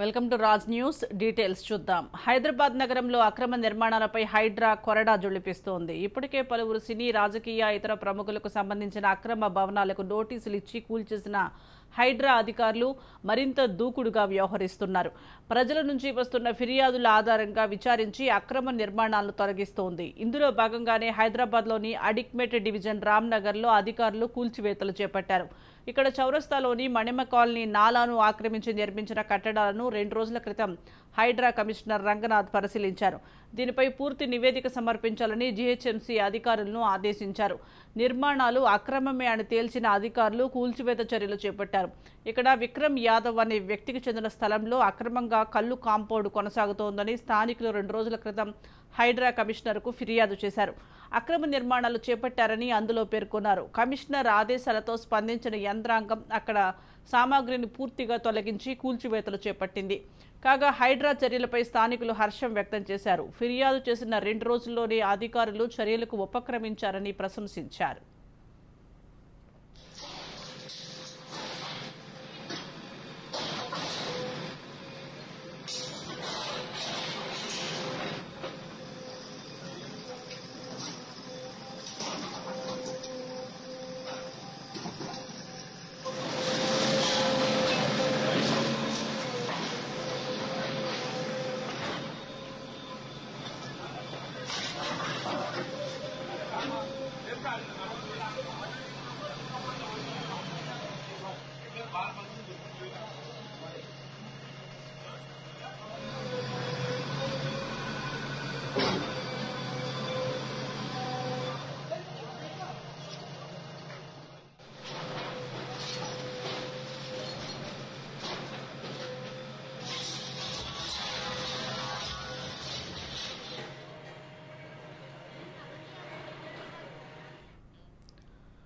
Welcome to Raj news. Details చూద్దాం. హైదరాబాద్ నగరంలో అక్రమ నిర్మాణాలపై హైడ్రా కొరడా జొలిపిస్తోంది. ఇప్పటికే పలువురు సినీ, రాజకీయ, ఇతర ప్రముఖులకు సంబంధించిన అక్రమ భవనాలకు నోటీసులు ఇచ్చి కూల్చేసిన హైడ్రా అధికారులు మరింత దూకుడుగా వ్యవహరిస్తున్నారు. ప్రజల నుంచి వస్తున్న ఫిర్యాదుల ఆధారంగా విచారించి అక్రమ నిర్మాణాలను తొలగిస్తోంది. ఇందులో భాగంగానే హైదరాబాద్లోని అడిక్మెట్ డివిజన్ రామ్నగర్లో అధికారులు కూల్చివేతలు చేపట్టారు. ఇక్కడ చౌరస్తాలోని మణిమ కాలనీ నాలాను ఆక్రమించి నిర్మించిన కట్టడాలను 2 రోజుల క్రితం హైడ్రా కమిషనర్ రంగనాథ్ పరిశీలించారు. దీనిపై పూర్తి నివేదిక సమర్పించాలని జీహెచ్ఎంసీ అధికారులను ఆదేశించారు. నిర్మాణాలు అక్రమమే అని తేల్చిన అధికారులు కూల్చివేత చర్యలు చేపట్టారు. ఇక్కడ విక్రమ్ యాదవ్ అనే వ్యక్తికి చెందిన స్థలంలో అక్రమంగా కల్లు కాంపౌండ్ కొనసాగుతోందని స్థానికులు 2 రోజుల క్రితం హైడ్రా కమిషనర్కు ఫిర్యాదు చేశారు. అక్రమ నిర్మాణాలు చేపట్టారని అందులో పేర్కొన్నారు. కమిషనర్ ఆదేశాలతో స్పందించిన యంత్రాంగం అక్కడ సామాగ్రిని పూర్తిగా తొలగించి కూల్చివేతలు చేపట్టింది. కాగా హైడ్రా చర్యలపై స్థానికులు హర్షం వ్యక్తం చేశారు. ఫిర్యాదు చేసిన 2 రోజుల్లోనే అధికారులు చర్యలకు ఉపక్రమించారని ప్రశంసించారు.